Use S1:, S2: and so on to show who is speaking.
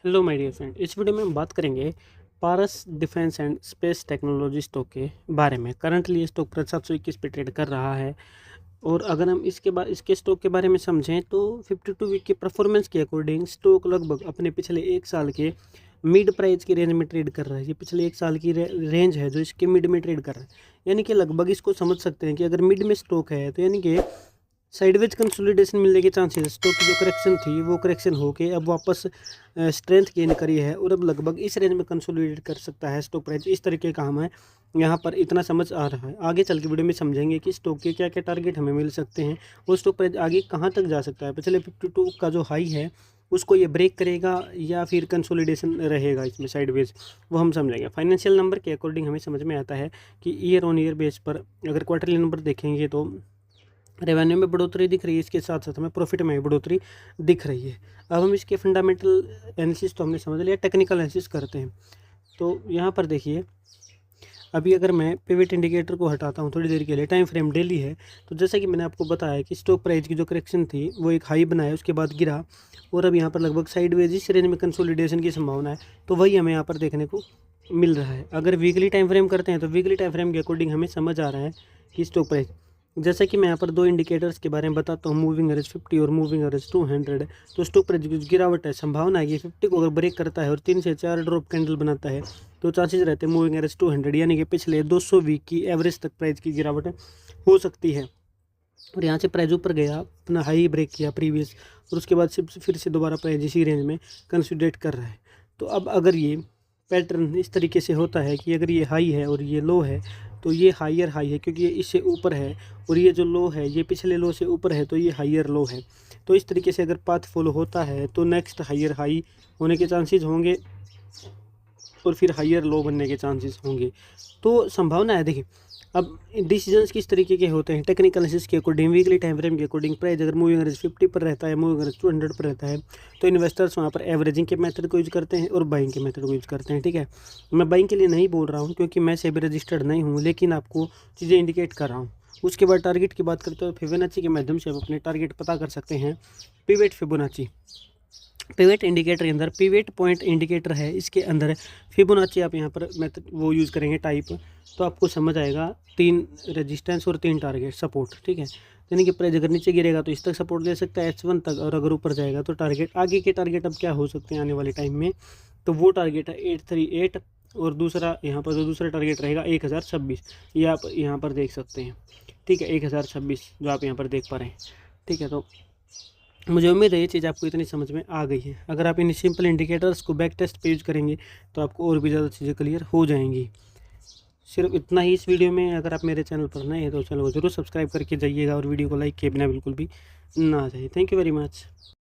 S1: Hello my dear friend, इस video में हम बात करेंगे Paras defence and space technology stock के बारे में। करंटली ये स्टॉक प्राइस 721 पे ट्रेड कर रहा है। और अगर हम इसके स्टॉक के बारे में समझें तो 52 वीक के परफॉर्मेंस के अकॉर्डिंग स्टॉक लगभग अपने पिछले एक साल के मिड प्राइस की रेंज में ट्रेड कर रहा है। ये पिछले एक साल की रेंज है जो इसके मिड में ट्रेड कर रहा है, यानी कि लगभग इसको समझ सकते हैं कि अगर मिड में स्टॉक है तो यानी कि साइडवेज कंसोलिडेशन मिलने के चांसेस, स्टॉक की जो करेक्शन थी वो करेक्शन होके अब वापस स्ट्रेंथ गेन करी है और अब लगभग इस रेंज में कंसोलिडेट कर सकता है स्टॉक प्राइस। इस तरीके का हमें यहाँ पर इतना समझ आ रहा है। आगे चल के वीडियो में समझेंगे कि स्टॉक के क्या क्या टारगेट हमें मिल सकते हैं और स्टॉक प्राइस आगे कहाँ तक जा सकता है। पिछले 52 का जो हाई है उसको ये ब्रेक करेगा या फिर कंसोलिडेशन रहेगा इसमें साइडवेज, वो हम समझेंगे। फाइनेंशियल नंबर के अकॉर्डिंग हमें समझ में आता है कि ईयर ऑन ईयर बेस पर अगर क्वार्टरली नंबर देखेंगे तो रेवेन्यू में बढ़ोतरी दिख रही है, इसके साथ साथ हमें प्रॉफिट में भी बढ़ोतरी दिख रही है। अब हम इसके फंडामेंटल एनालिसिस तो हमने समझ लिया, टेक्निकल एनालिसिस करते हैं। तो यहाँ पर देखिए, अभी अगर मैं पिवट इंडिकेटर को हटाता हूँ थोड़ी देर के लिए, टाइम फ्रेम डेली है, तो जैसा कि मैंने आपको बताया कि स्टॉक प्राइस की जो करेक्शन थी वो एक हाई बनाया, उसके बाद गिरा और अब यहाँ पर लगभग साइडवेज इस रेंज में कंसोलिडेशन की संभावना है। तो वही हमें यहाँ पर देखने को मिल रहा है। अगर वीकली टाइम फ्रेम करते हैं तो वीकली टाइम फ्रेम के अकॉर्डिंग हमें समझ आ रहा है कि स्टॉक प्राइस, जैसा कि मैं यहाँ पर दो इंडिकेटर्स के बारे में बताता हूँ, मूविंग एवरेज 50 और मूविंग एवरेज 200। तो स्टॉक प्राइस की गिरावट है, संभावना है कि 50 को अगर ब्रेक करता है और 3 से 4 ड्रॉप कैंडल बनाता है तो चांसेस रहते हैं मूविंग एवरेज 200 यानी कि पिछले 200 वीक की एवरेज तक प्राइस की गिरावट हो सकती है। और यहाँ से प्राइस ऊपर गया, अपना हाई ब्रेक किया प्रीवियस, और उसके बाद फिर से दोबारा प्राइस इसी रेंज में कंसोलिडेट कर रहा है। तो अब अगर ये पैटर्न इस तरीके से होता है कि अगर ये हाई है और ये लो है तो ये हायर हाई है क्योंकि ये इससे ऊपर है, और ये जो लो है ये पिछले लो से ऊपर है तो ये हायर लो है। तो इस तरीके से अगर पाथ फॉलो होता है तो नेक्स्ट हायर हाई होने के चांसेस होंगे और फिर हायर लो बनने के चांसेस होंगे। तो संभावना है। देखिए, अब डिसीजंस किस तरीके के होते हैं, टेक्निकल एनालिसिस के अकॉर्डिंग, वीकली टाइम फ्रेम के अकॉर्डिंग। प्राइस अगर मूविंग एवरेज 50 पर रहता है, मूविंग एवरेज 200 पर रहता है, तो इन्वेस्टर्स वहाँ पर एवरेजिंग के मेथड को यूज़ करते हैं और बाइंग के मेथड को यूज़ करते हैं। ठीक है, मैं बाइंग के लिए नहीं बोल रहा हूँ क्योंकि मैं सेबी रजिस्टर्ड नहीं हूँ, लेकिन आपको चीज़ें इंडिकेट कर रहा हूँ। उसके बाद टारगेट की बात करते हैं, फिबोनाची के माध्यम से आप अपने टारगेट पता कर सकते हैं। पिवट फिबोनाची, पिवट इंडिकेटर के अंदर पिवट पॉइंट इंडिकेटर है, इसके अंदर फिबोनाची आप यहाँ पर मेथड वो यूज़ करेंगे टाइप, तो आपको समझ आएगा 3 रेजिस्टेंस और 3 टारगेट सपोर्ट। ठीक है, यानी कि प्राइस अगर नीचे गिरेगा तो इस तक सपोर्ट ले सकता है H1 तक, और अगर ऊपर जाएगा तो टारगेट, आगे के टारगेट अब क्या हो सकते हैं आने वाले टाइम में, तो वो टारगेट है 838, और दूसरा यहाँ पर जो दूसरा टारगेट रहेगा 1026, ये आप यहाँ पर देख सकते हैं। ठीक है, 1026 जो आप यहाँ पर देख पा रहे हैं। ठीक है, तो मुझे उम्मीद है ये चीज़ आपको इतनी समझ में आ गई है। अगर आप इन सिंपल इंडिकेटर्स को बैक टेस्ट पे यूज करेंगे तो आपको और भी ज़्यादा चीज़ें क्लियर हो जाएंगी। सिर्फ इतना ही इस वीडियो में। अगर आप मेरे चैनल पर नए हैं तो चैनल को जरूर सब्सक्राइब करके जाइएगा और वीडियो को लाइक किए बिना बिल्कुल भी ना जाइए। Thank you very much.